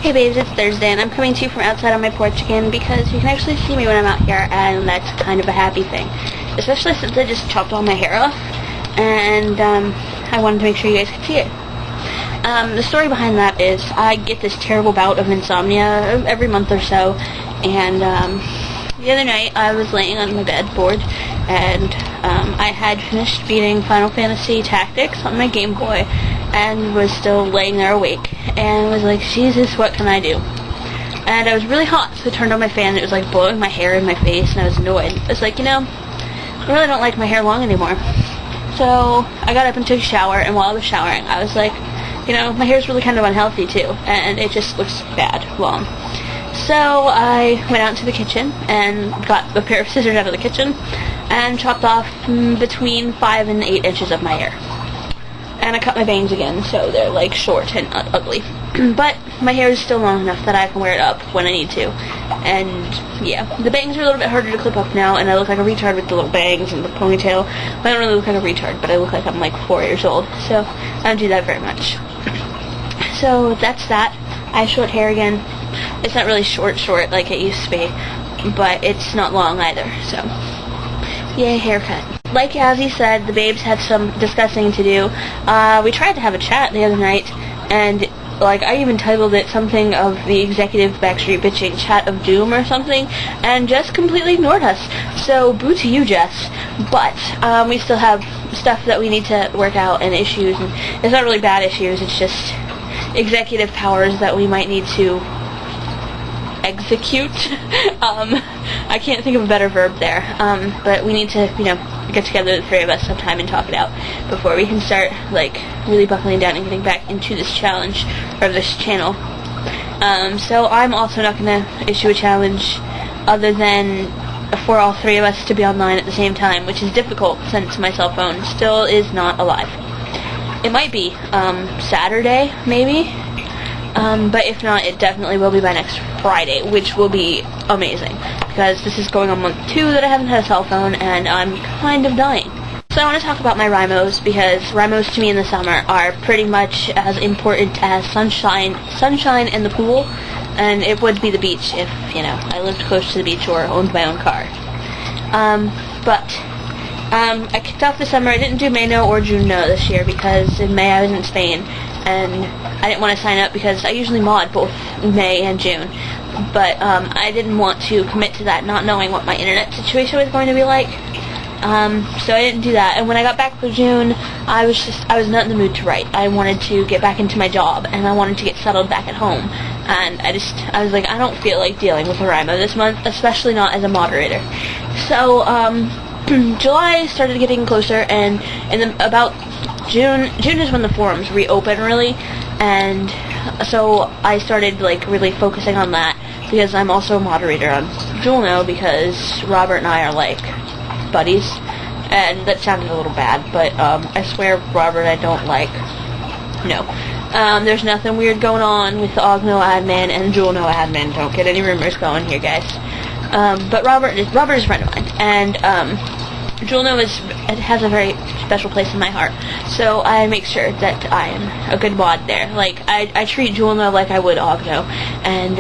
Hey babes, it's Thursday and I'm coming to you from outside on my porch again because you can actually see me when I'm out here, and that's kind of a happy thing. Especially since I just chopped all my hair off, and I wanted to make sure you guys could see it. The story behind that is I get this terrible bout of insomnia every month or so, and the other night I was laying on my bed bored, and I had finished beating Final Fantasy Tactics on my Game Boy and was still laying there awake and was like, Jesus, what can I do? And I was really hot, so I turned on my fan and it was like blowing my hair in my face, and I was annoyed. I was like, I really don't like my hair long anymore. So I got up and took a shower, and while I was showering I was like, my hair's really kind of unhealthy too, and it just looks bad long. So I went out into the kitchen and got a pair of scissors out of the kitchen and chopped off between 5 and 8 inches of my hair. And I cut my bangs again, so they're like short and ugly. But my hair is still long enough that I can wear it up when I need to. And yeah, the bangs are a little bit harder to clip up now, and I look like a retard with the little bangs and the ponytail. I don't really look like a retard, but I look like I'm like 4 years old, so I don't do that very much. So that's that. I have short hair again. It's not really short like it used to be, but it's not long either, so yay, haircut. Like Yazzie said, the babes had some discussing to do. We tried to have a chat the other night, and I even titled it something of the executive Backstreet Bitching Chat of Doom or something, and Jess completely ignored us. So boo to you, Jess. But we still have stuff that we need to work out, and issues, and it's not really bad issues, it's just executive powers that we might need to execute. I can't think of a better verb there. But we need to, get together, the three of us, sometime and talk it out before we can start, really buckling down and getting back into this challenge, or this channel. So I'm also not going to issue a challenge other than for all three of us to be online at the same time, which is difficult since my cell phone still is not alive. It might be Saturday, maybe. But if not, it definitely will be by next Friday, which will be amazing, because this is going on month 2 that I haven't had a cell phone, and I'm kind of dying. So I want to talk about my rhymos, because rhymos to me in the summer are pretty much as important as sunshine in the pool, and it would be the beach if, I lived close to the beach or owned my own car. I kicked off the summer. I didn't do May No or June No this year because in May I was in Spain, and I didn't want to sign up because I usually mod both May and June. But I didn't want to commit to that, not knowing what my internet situation was going to be like. So I didn't do that. And when I got back for June, I was not in the mood to write. I wanted to get back into my job, and I wanted to get settled back at home. And I was like, I don't feel like dealing with a rhymo this month, especially not as a moderator. So July started getting closer, and about June is when the forums reopen, really, and so I started really focusing on that, because I'm also a moderator on Julno, because Robert and I are buddies, and that sounded a little bad, but I swear, Robert, I don't no. There's nothing weird going on with the Ogno admin and Julno admin. Don't get any rumors going here, guys. But Robert is a friend of mine, and Julno has a very special place in my heart, so I make sure that I am a good mod there. I treat Julno like I would Ogno, and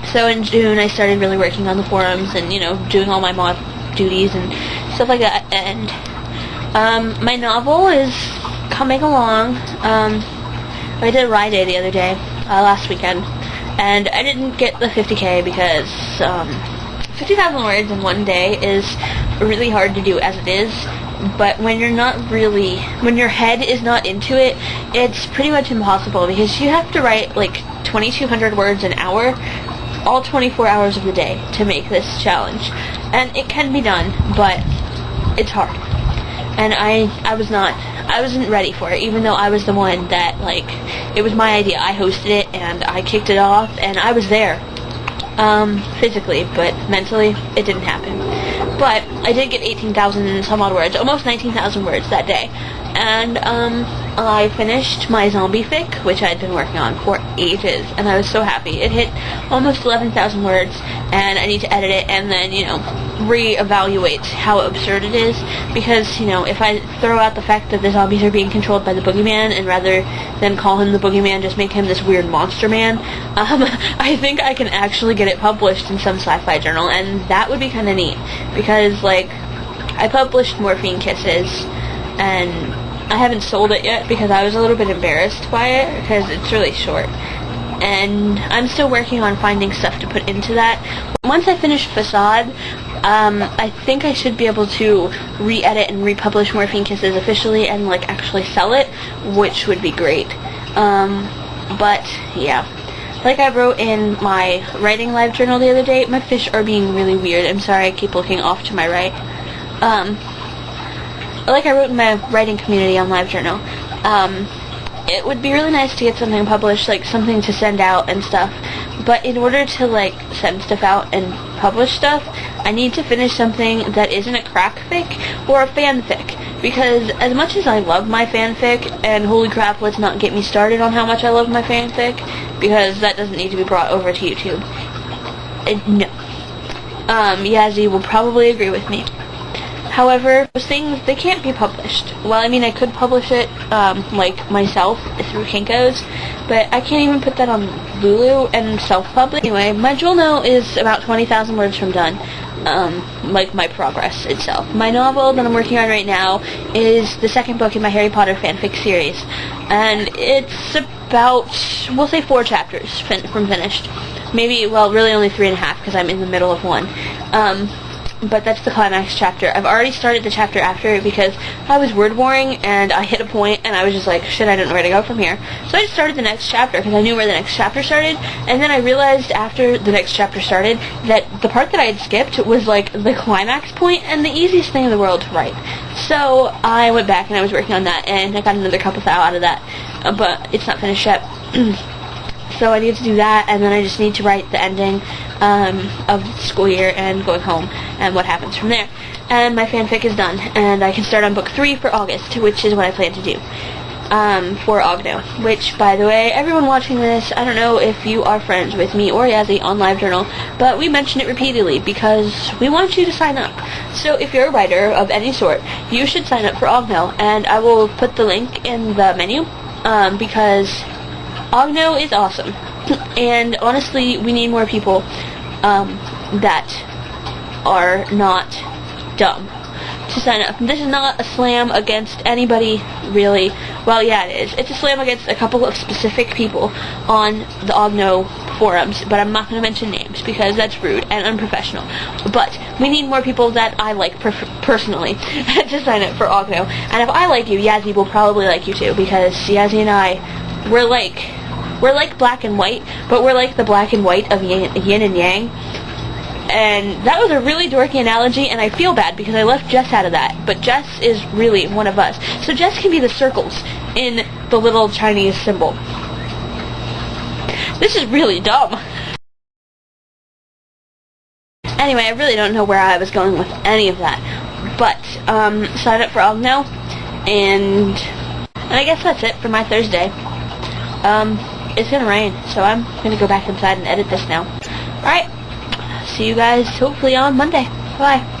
so in June I started really working on the forums and doing all my mod duties and stuff like that. And my novel is coming along. I did a ride day the other day, last weekend, and I didn't get the 50K because 50,000 words in one day is really hard to do as it is, but when your head is not into it, it's pretty much impossible, because you have to write 2,200 words an hour, all 24 hours of the day, to make this challenge. And it can be done, but it's hard. And I wasn't ready for it, even though I was the one that, it was my idea. I hosted it, and I kicked it off, and I was there. Physically, but mentally, it didn't happen. But I did get 18,000 and some odd words, almost 19,000 words that day. And, I finished my zombie fic, which I'd been working on for ages, and I was so happy. It hit almost 11,000 words, and I need to edit it and then, reevaluate how absurd it is, because, if I throw out the fact that the zombies are being controlled by the boogeyman, and rather than call him the boogeyman, just make him this weird monster man, I think I can actually get it published in some sci-fi journal, and that would be kind of neat, because, I published Morphine Kisses, and I haven't sold it yet because I was a little bit embarrassed by it because it's really short. And I'm still working on finding stuff to put into that. Once I finish Facade, I think I should be able to re-edit and republish Morphine Kisses officially and actually sell it, which would be great. But yeah. Like I wrote in my writing live journal the other day, my fish are being really weird. I'm sorry, I keep looking off to my right. Like I wrote in my writing community on LiveJournal, it would be really nice to get something published, something to send out and stuff, but in order to, send stuff out and publish stuff, I need to finish something that isn't a crack fic or a fanfic, because as much as I love my fanfic, and holy crap, let's not get me started on how much I love my fanfic, because that doesn't need to be brought over to YouTube. No. Yazzie will probably agree with me. However, those things, they can't be published. Well, I could publish it, myself through Kinko's, but I can't even put that on Lulu and self-publish. Anyway, my journal is about 20,000 words from done, my progress itself. My novel that I'm working on right now is the second book in my Harry Potter fanfic series, and it's about, we'll say 4 chapters from finished. Maybe, well, really only 3.5, because I'm in the middle of one. But that's the climax chapter. I've already started the chapter after it because I was word warring and I hit a point and I was just like, shit, I don't know where to go from here. So I just started the next chapter because I knew where the next chapter started, and then I realized after the next chapter started that the part that I had skipped was the climax point and the easiest thing in the world to write. So I went back and I was working on that, and I got another couple thou out of that, but it's not finished yet. So I need to do that, and then I just need to write the ending of the school year and going home and what happens from there. And my fanfic is done, and I can start on book 3 for August, which is what I plan to do for Ogno. Which, by the way, everyone watching this, I don't know if you are friends with me or Yazzie on LiveJournal, but we mention it repeatedly because we want you to sign up. So if you're a writer of any sort, you should sign up for Ogno, and I will put the link in the menu because Ogno is awesome, and honestly, we need more people that are not dumb to sign up. This is not a slam against anybody, really. Well, yeah, it is. It's a slam against a couple of specific people on the Ogno forums, but I'm not going to mention names because that's rude and unprofessional. But we need more people that I like personally to sign up for Ogno. And if I like you, Yazzie will probably like you too, because Yazzie and I, we're like black and white, but we're like the black and white of yin and yang. And that was a really dorky analogy, and I feel bad because I left Jess out of that. But Jess is really one of us. So Jess can be the circles in the little Chinese symbol. This is really dumb. Anyway, I really don't know where I was going with any of that. But, sign up for Ogno, and I guess that's it for my Thursday. It's gonna rain, so I'm gonna go back inside and edit this now. Alright, see you guys hopefully on Monday. Bye.